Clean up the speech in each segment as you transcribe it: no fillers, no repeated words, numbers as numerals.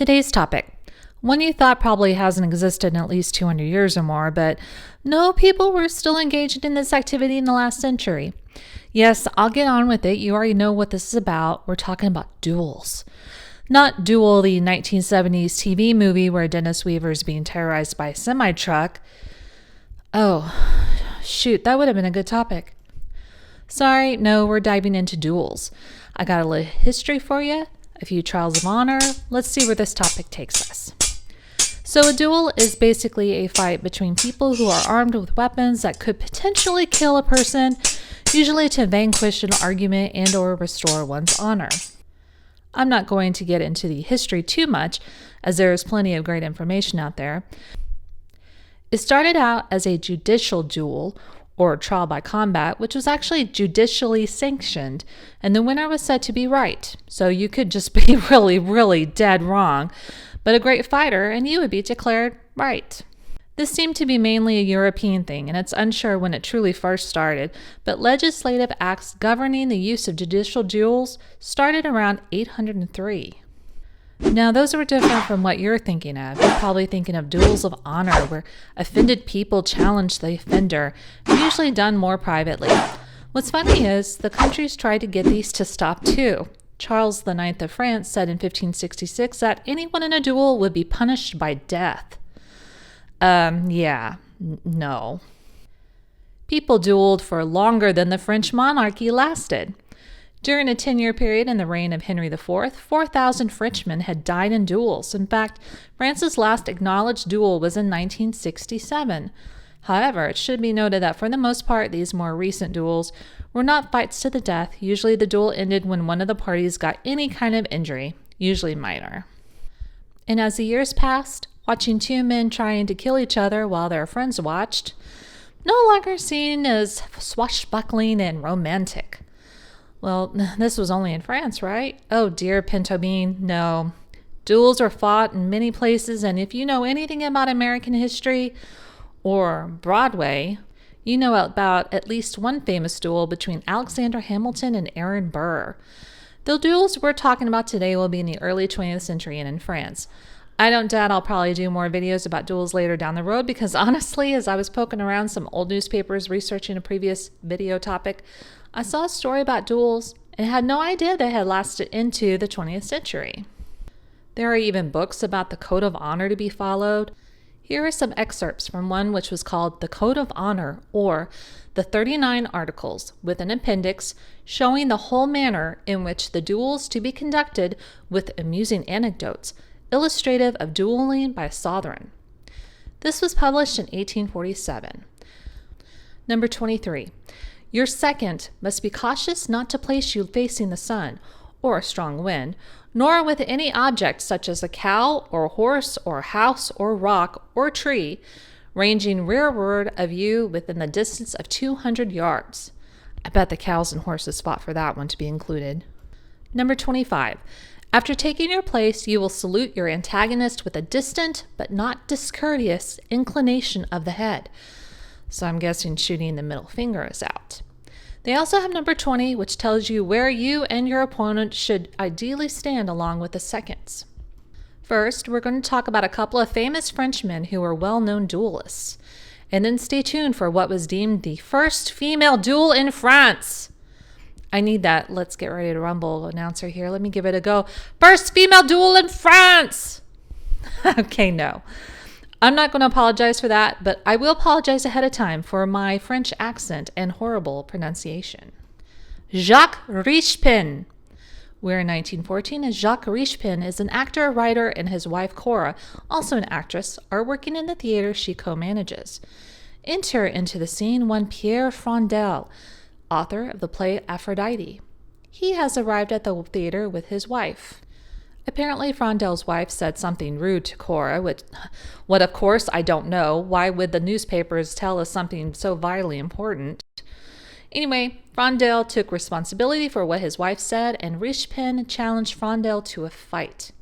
Today's topic, one you thought probably hasn't existed in at least 200 years or more, but no, people were still engaged in this activity in the last century. Yes, I'll get on with it. You already know what this is about. We're talking about duels. Not Duel, the 1970s TV movie where Dennis Weaver is being terrorized by a semi-truck. Oh, shoot, that would have been a good topic. Sorry, no, we're diving into duels. I got a little history for you, a few trials of honor. Let's see where this topic takes us. So a duel is basically a fight between people who are armed with weapons that could potentially kill a person, usually to vanquish an argument and or restore one's honor. I'm not going to get into the history too much, as there is plenty of great information out there. It started out as a judicial duel, or trial by combat, which was actually judicially sanctioned, and the winner was said to be right. So you could just be really dead wrong, but a great fighter, and you would be declared right. This seemed to be mainly a European thing, and it's unsure when it truly first started, but legislative acts governing the use of judicial duels started around 803. Now, those were different from what you're thinking of. You're probably thinking of duels of honor, where offended people challenge the offender, usually done more privately. What's funny is the countries tried to get these to stop too. Charles IX of France said in 1566 that anyone in a duel would be punished by death. No. People dueled for longer than the French monarchy lasted. During a 10-year period in the reign of Henry IV, 4,000 Frenchmen had died in duels. In fact, France's last acknowledged duel was in 1967. However, it should be noted that for the most part, these more recent duels were not fights to the death. Usually the duel ended when one of the parties got any kind of injury, usually minor. And as the years passed, watching two men trying to kill each other while their friends watched, no longer seen as swashbuckling and romantic. Well, this was only in France, right? Oh dear, Pinto Bean, no. Duels are fought in many places, and if you know anything about American history or Broadway, you know about at least one famous duel between Alexander Hamilton and Aaron Burr. The duels we're talking about today will be in the early 20th century and in France. I don't doubt I'll probably do more videos about duels later down the road because honestly, as I was poking around some old newspapers researching a previous video topic, I saw a story about duels and had no idea they had lasted into the 20th century. There are even books about the code of honor to be followed. Here are some excerpts from one which was called the Code of Honor, or the 39 Articles, with an appendix showing the whole manner in which the duels to be conducted, with amusing anecdotes, illustrative of dueling by Sovereign. This was published in 1847. Number 23. Your second must be cautious not to place you facing the sun, or a strong wind, nor with any object such as a cow, or horse, or house, or rock, or tree, ranging rearward of you within the distance of 200 yards. I bet the cows and horses fought for that one to be included. Number 25. After taking your place, you will salute your antagonist with a distant, but not discourteous, inclination of the head. So I'm guessing shooting the middle finger is out. They also have number 20, which tells you where you and your opponent should ideally stand along with the seconds. First, we're going to talk about a couple of famous Frenchmen who were well-known duelists. And then stay tuned for what was deemed the first female duel in France. I need that "Let's Get Ready to Rumble" announcer here. Let me give it a go. First female duel in France! Okay, no. I'm not going to apologize for that, but I will apologize ahead of time for my French accent and horrible pronunciation. Jacques Richepin. We're in 1914, and Jacques Richepin is an actor, writer, and his wife Cora, also an actress, are working in the theater she co-manages. Enter into the scene one Pierre Frondel, author of the play Aphrodite. He has arrived at the theater with his wife. Apparently, Frondel's wife said something rude to Cora, what of course I don't know. Why would the newspapers tell us something so vitally important? Anyway, Frondel took responsibility for what his wife said, and Richepin challenged Frondel to a fight.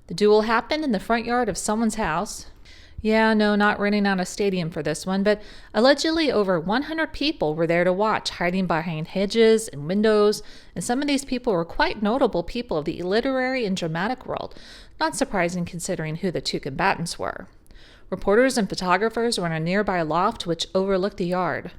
The duel happened in the front yard of someone's house. Yeah, no, not renting out a stadium for this one, but allegedly over 100 people were there to watch, hiding behind hedges and windows, and some of these people were quite notable people of the literary and dramatic world, not surprising considering who the two combatants were. Reporters and photographers were in a nearby loft which overlooked the yard.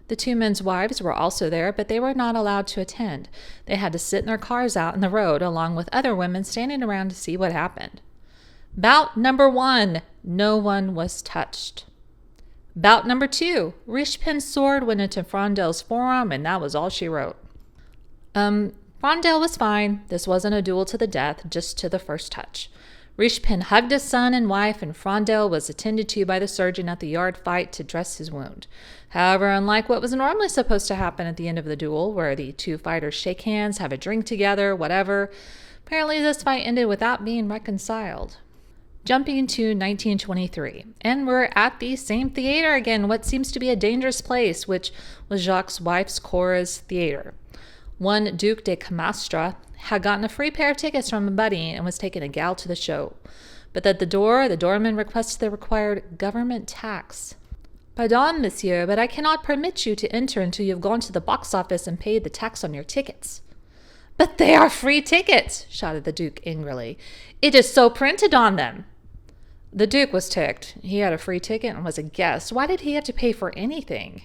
The two men's wives were also there, but they were not allowed to attend. They had to sit in their cars out in the road along with other women standing around to see what happened. Bout number 1, no one was touched. Bout number 2, Richepin's sword went into Frondel's forearm, and that was all she wrote. Frondel was fine. This wasn't a duel to the death, just to the first touch. Richepin hugged his son and wife, and Frondel was attended to by the surgeon at the yard fight to dress his wound. However, unlike what was normally supposed to happen at the end of the duel, where the two fighters shake hands, have a drink together, whatever, apparently this fight ended without being reconciled. Jumping to 1923, and we're at the same theater again, what seems to be a dangerous place, which was Jacques' wife's Cora's theater. One Duc de Camastra had gotten a free pair of tickets from a buddy and was taking a gal to the show. But at the door, the doorman requested the required government tax. Pardon, monsieur, but I cannot permit you to enter until you have gone to the box office and paid the tax on your tickets. But they are free tickets, shouted the Duke angrily. It is so printed on them. The Duke was ticked. He had a free ticket and was a guest. Why did he have to pay for anything?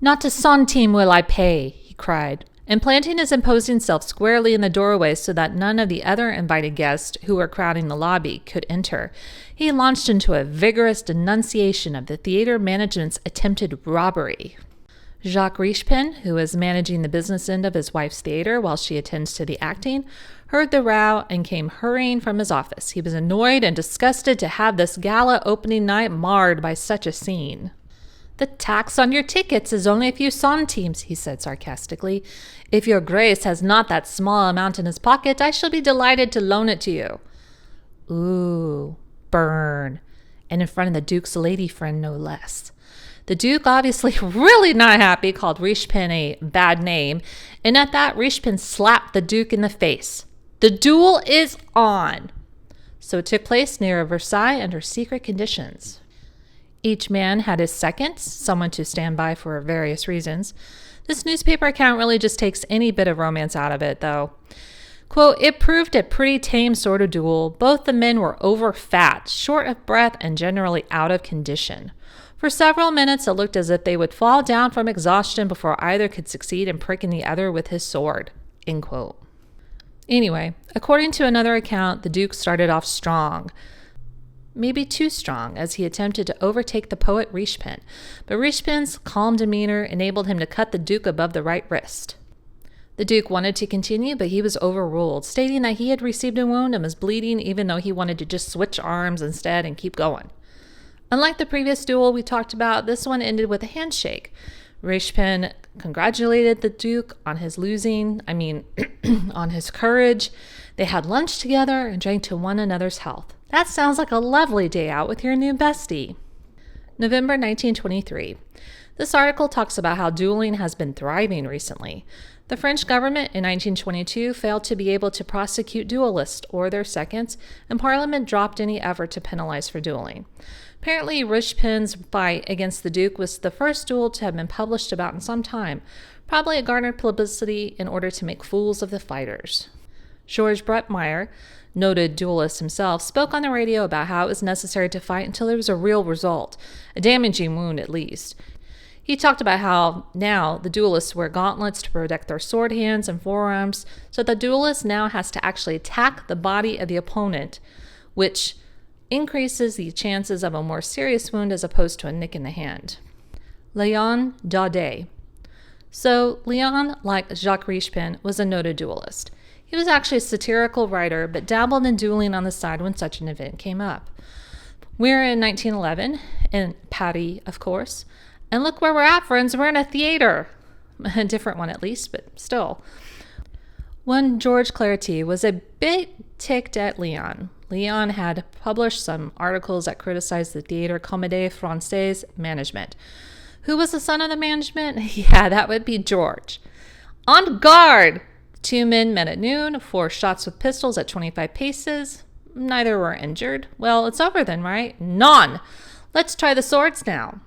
Not a centime will I pay, he cried, and planting his imposing self squarely in the doorway so that none of the other invited guests who were crowding the lobby could enter, he launched into a vigorous denunciation of the theater management's attempted robbery. Jacques Richepin, who was managing the business end of his wife's theater while she attends to the acting, heard the row and came hurrying from his office. He was annoyed and disgusted to have this gala opening night marred by such a scene. The tax on your tickets is only a few centimes, he said sarcastically. If your grace has not that small amount in his pocket, I shall be delighted to loan it to you. Ooh, burn. And in front of the Duke's lady friend, no less. The Duke, obviously really not happy, called Richepin a bad name, and at that, Richepin slapped the Duke in the face. The duel is on. So it took place near Versailles under secret conditions. Each man had his seconds, someone to stand by for various reasons. This newspaper account really just takes any bit of romance out of it, though. Quote, it proved a pretty tame sort of duel. Both the men were over fat, short of breath, and generally out of condition. For several minutes, it looked as if they would fall down from exhaustion before either could succeed in pricking the other with his sword. End quote. Anyway, according to another account, the Duke started off strong. Maybe too strong, as he attempted to overtake the poet Richepin. But Richepin's calm demeanor enabled him to cut the Duke above the right wrist. The Duke wanted to continue, but he was overruled, stating that he had received a wound and was bleeding, even though he wanted to just switch arms instead and keep going. Unlike the previous duel we talked about, this one ended with a handshake. Richepin congratulated the Duke on his on his courage. They had lunch together and drank to one another's health. That sounds like a lovely day out with your new bestie. November 1923. This article talks about how dueling has been thriving recently. The French government in 1922 failed to be able to prosecute duelists or their seconds, and Parliament dropped any effort to penalize for dueling. Apparently, Richepin's fight against the Duke was the first duel to have been published about in some time. Probably it garnered publicity in order to make fools of the fighters. Georges Bretmeyer, noted duelist himself, spoke on the radio about how it was necessary to fight until there was a real result, a damaging wound at least. He talked about how now the duelists wear gauntlets to protect their sword hands and forearms, so the duelist now has to actually attack the body of the opponent, which increases the chances of a more serious wound as opposed to a nick in the hand. Léon Daudet. So Léon, like Jacques Richepin, was a noted duelist. He was actually a satirical writer, but dabbled in dueling on the side when such an event came up. We're in 1911, in Paris, of course. And look where we're at, friends. We're in a theater. A different one, at least, but still. One Georges Clarity was a bit ticked at Léon. Léon had published some articles that criticized the Théâtre Comédie Française management. Who was the son of the management? Yeah, that would be George. En garde! 2 men met at noon, 4 shots with pistols at 25 paces. Neither were injured. Well, it's over then, right? Non! Let's try the swords now.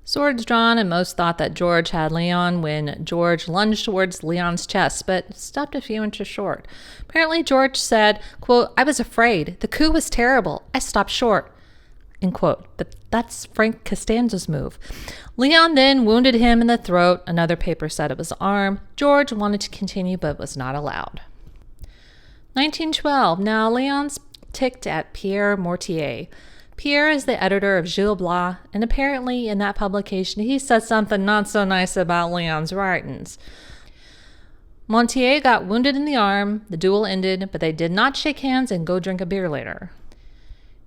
Swords drawn, and most thought that George had Leon when George lunged towards Leon's chest, but stopped a few inches short. Apparently, George said, quote, "I was afraid. The coup was terrible. I stopped short." End quote. But that's Frank Costanza's move. Leon then wounded him in the throat. Another paper said it was arm. George wanted to continue, but was not allowed. 1912. Now, Leon's ticked at Pierre Mortier. Pierre is the editor of Gil Blas, and apparently in that publication he said something not so nice about Leon's writings. Mortier got wounded in the arm, the duel ended, but they did not shake hands and go drink a beer later.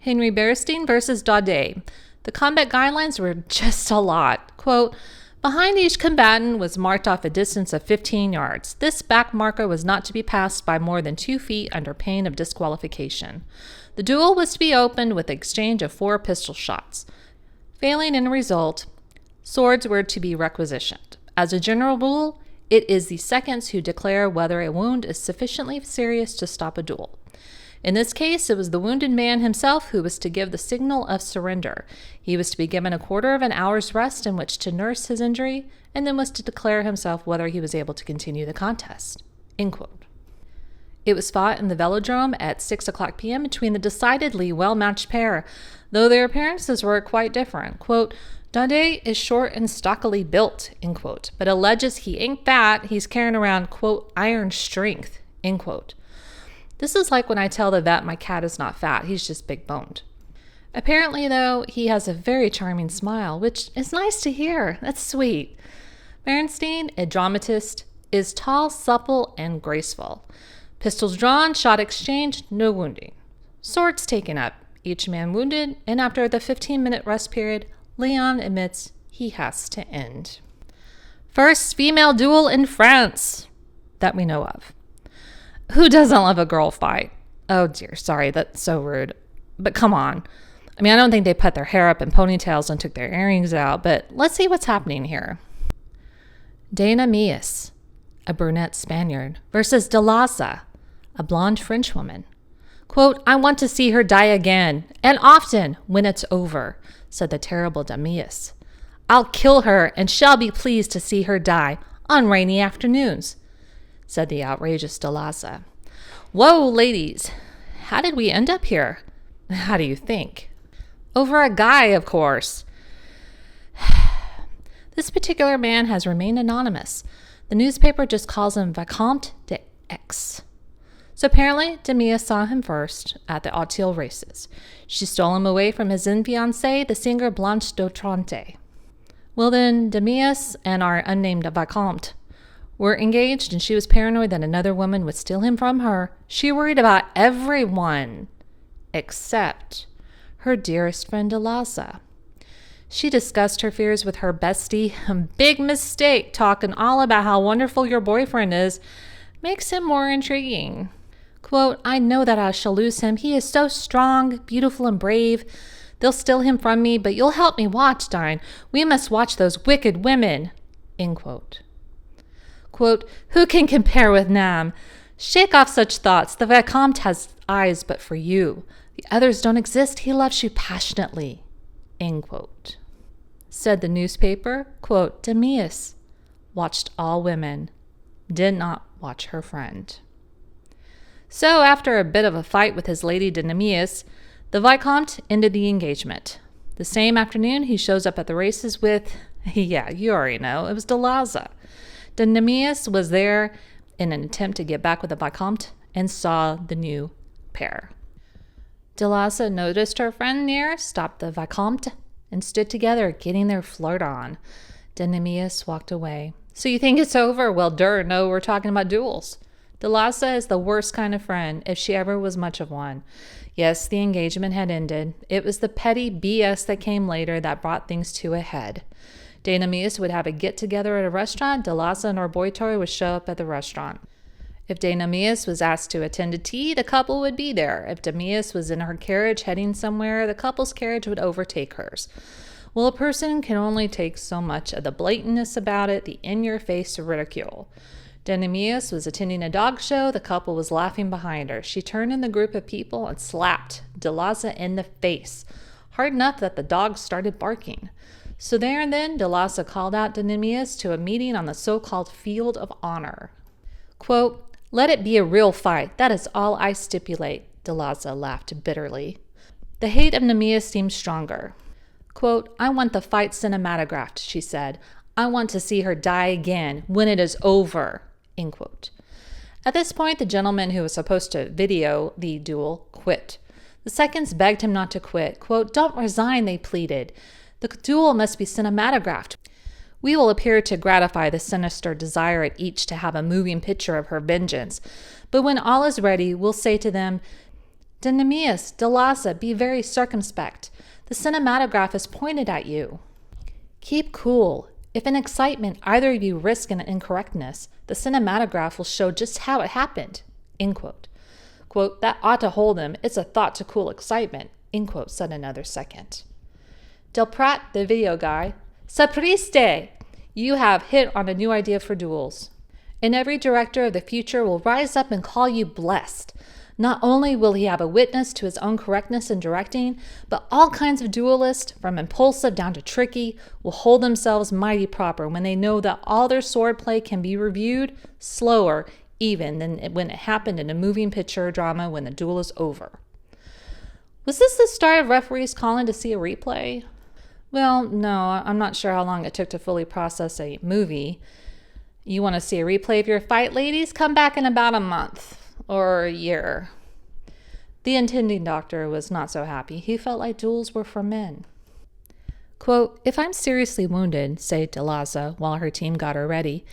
Henry Berstein versus Daudet. The combat guidelines were just a lot. Quote, "Behind each combatant was marked off a distance of 15 yards. This back marker was not to be passed by more than 2 feet under pain of disqualification. The duel was to be opened with the exchange of 4 pistol shots. Failing in a result, swords were to be requisitioned. As a general rule, it is the seconds who declare whether a wound is sufficiently serious to stop a duel. In this case, it was the wounded man himself who was to give the signal of surrender. He was to be given a quarter of an hour's rest in which to nurse his injury, and then was to declare himself whether he was able to continue the contest." End quote. It was fought in the Velodrome at 6:00 p.m. between the decidedly well-matched pair, though their appearances were quite different. Quote, "Daudet is short and stockily built," end quote, but alleges he ain't fat, he's carrying around, quote, "iron strength," end quote. This is like when I tell the vet my cat is not fat, he's just big-boned. Apparently, though, he has a very charming smile, which is nice to hear. That's sweet. Bernstein, a dramatist, is tall, supple, and graceful. Pistols drawn, shot exchanged, no wounding. Swords taken up, each man wounded, and after the 15-minute rest period, Leon admits he has to end. First female duel in France that we know of. Who doesn't love a girl fight? Oh dear, sorry, that's so rude. But come on. I mean, I don't think they put their hair up in ponytails and took their earrings out, but let's see what's happening here. Dana Meus, a brunette Spaniard, versus Delaza, a blonde Frenchwoman. Quote, "I want to see her die again, and often when it's over," said the terrible Damias. "I'll kill her and shall be pleased to see her die on rainy afternoons," said the outrageous Delaza. Whoa, ladies, how did we end up here? How do you think? Over a guy, of course. This particular man has remained anonymous. The newspaper just calls him Vicomte de X. So apparently, Demia saw him first at the Auteuil races. She stole him away from his then fiancée, the singer Blanche d'Otrante. Well then, Demias and our unnamed Vicomte were engaged, and she was paranoid that another woman would steal him from her. She worried about everyone except her dearest friend Delaza. She discussed her fears with her bestie. A big mistake, talking all about how wonderful your boyfriend is makes him more intriguing. Quote, "I know that I shall lose him. He is so strong, beautiful, and brave. They'll steal him from me, but you'll help me watch, Dine. We must watch those wicked women." End quote. Quote, "Who can compare with Nam? Shake off such thoughts. The Vicomte has eyes but for you. The others don't exist. He loves you passionately." End quote. Said the newspaper, quote, "Demias watched all women, did not watch her friend." So after a bit of a fight with his lady Demias, the Vicomte ended the engagement. The same afternoon, he shows up at the races with, yeah, you already know, it was Delaza. Demias was there in an attempt to get back with the Vicomte and saw the new pair. Delaza noticed her friend near, stopped the Vicomte, and stood together, getting their flirt on. Demias walked away. "So you think it's over?" "Well, no, we're talking about duels." Delaza is the worst kind of friend, if she ever was much of one. Yes, the engagement had ended. It was the petty BS that came later that brought things to a head. Demias would have a get-together at a restaurant. Delaza and her boy toy would show up at the restaurant. If Demias was asked to attend a tea, the couple would be there. If Demias was in her carriage heading somewhere, the couple's carriage would overtake hers. Well, a person can only take so much of the blatantness about it, the in-your-face ridicule. Denemeus was attending a dog show. The couple was laughing behind her. She turned in the group of people and slapped Delasa in the face, hard enough that the dog started barking. So there and then, Delasa called out Denemeus to a meeting on the so-called field of honor. Quote, "Let it be a real fight. That is all I stipulate," Delasa laughed bitterly. The hate of Nemeus seemed stronger. Quote, "I want the fight cinematographed," she said. "I want to see her die again when it is over." End quote. At this point, the gentleman who was supposed to video the duel quit. The seconds begged him not to quit. Quote, "Don't resign," they pleaded. "The duel must be cinematographed. We will appear to gratify the sinister desire at each to have a moving picture of her vengeance. But when all is ready, we'll say to them, 'Denemeus, Delasa, be very circumspect. The cinematograph is pointed at you. Keep cool. If in excitement either of you risk an incorrectness, the cinematograph will show just how it happened." End quote. Quote, "That ought to hold them. It's a thought to cool excitement," end quote, said another second. Del Prat, the video guy, "Sapriste! You have hit on a new idea for duels. And every director of the future will rise up and call you blessed. Not only will he have a witness to his own correctness in directing, but all kinds of duelists, from impulsive down to tricky, will hold themselves mighty proper when they know that all their swordplay can be reviewed slower even than when it happened in a moving picture drama when the duel is over." Was this the start of referees calling to see a replay? Well, no, I'm not sure how long it took to fully process a movie. You want to see a replay of your fight, ladies? Come back in about a month. Or a year. The intending doctor was not so happy. He felt like duels were for men. Quote, "If I'm seriously wounded," said Delasa while her team got her ready,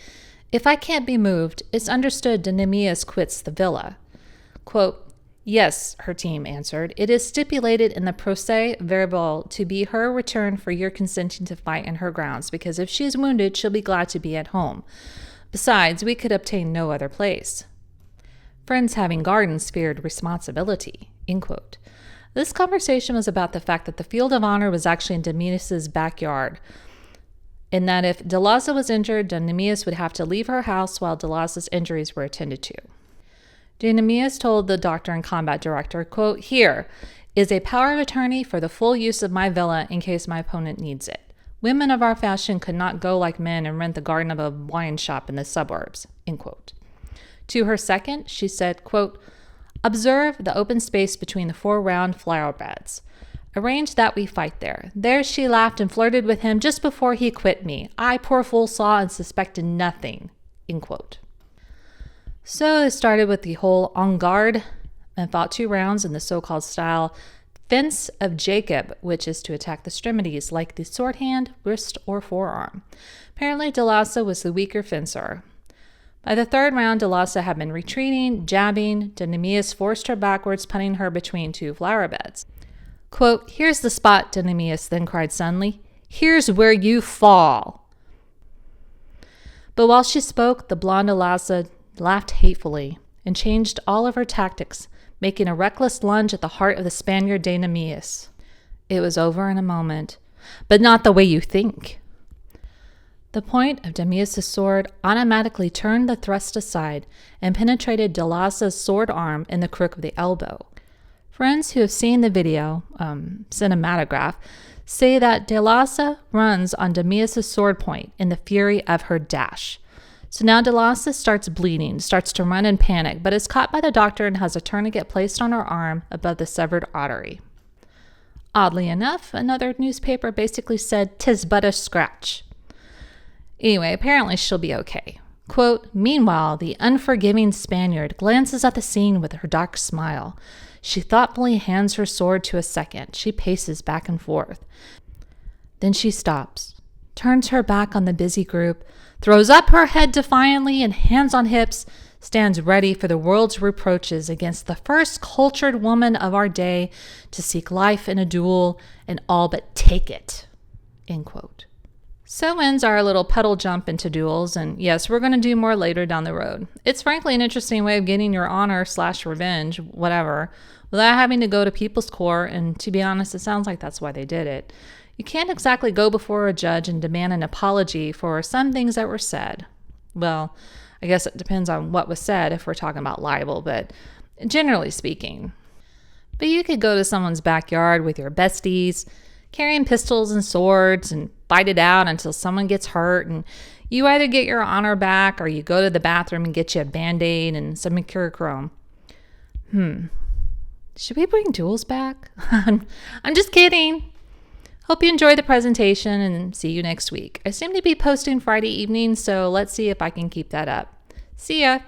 "if I can't be moved, it's understood Denemeus quits the villa." Quote, "Yes," her team answered, "it is stipulated in the procès verbal to be her return for your consenting to fight in her grounds, because if she is wounded, she'll be glad to be at home. Besides, we could obtain no other place. Friends having gardens feared responsibility." End quote. This conversation was about the fact that the field of honor was actually in Denemeus' backyard, and that if Delasa was injured, Denemeus would have to leave her house while Delasa's injuries were attended to. Denemeus told the doctor and combat director, quote, "Here is a power of attorney for the full use of my villa in case my opponent needs it. Women of our fashion could not go like men and rent the garden of a wine shop in the suburbs." End quote. To her second, she said, quote, "Observe the open space between the 4 round flower beds. Arrange that we fight there. There she laughed and flirted with him just before he quit me. I, poor fool, saw and suspected nothing." End quote. So it started with the whole en garde and fought 2 rounds in the so-called style fence of Jacob, which is to attack the extremities like the sword hand, wrist, or forearm. Apparently, Delasa was the weaker fencer. By the 3rd round, Delasa had been retreating, jabbing. Denemeus forced her backwards, punting her between 2 flower beds. Quote, "Here's the spot," Denemeus then cried suddenly. "Here's where you fall." But while she spoke, the blonde Delasa laughed hatefully and changed all of her tactics, making a reckless lunge at the heart of the Spaniard Denemeus. It was over in a moment, but not the way you think. The point of Denemeus' sword automatically turned the thrust aside and penetrated Delasa's sword arm in the crook of the elbow. Friends who have seen the video, cinematograph, say that Delasa runs on Denemeus' sword point in the fury of her dash. So now Delasa starts bleeding, starts to run in panic, but is caught by the doctor and has a tourniquet placed on her arm above the severed artery. Oddly enough, another newspaper basically said, "'Tis but a scratch." Anyway, apparently she'll be okay. Quote, "Meanwhile, the unforgiving Spaniard glances at the scene with her dark smile. She thoughtfully hands her sword to a second. She paces back and forth. Then she stops, turns her back on the busy group, throws up her head defiantly and hands on hips, stands ready for the world's reproaches against the first cultured woman of our day to seek life in a duel and all but take it." End quote. So ends our little pedal jump into duels, and yes, we're going to do more later down the road. It's frankly an interesting way of getting your honor/revenge, whatever, without having to go to people's court, and to be honest, it sounds like that's why they did it. You can't exactly go before a judge and demand an apology for some things that were said. Well, I guess it depends on what was said if we're talking about libel, but generally speaking. But you could go to someone's backyard with your besties, carrying pistols and swords, and fight it out until someone gets hurt, and you either get your honor back or you go to the bathroom and get you a Band-Aid and some mercurochrome. Should we bring duels back? I'm just kidding. Hope you enjoyed the presentation and see you next week. I seem to be posting Friday evenings, so let's see if I can keep that up. See ya.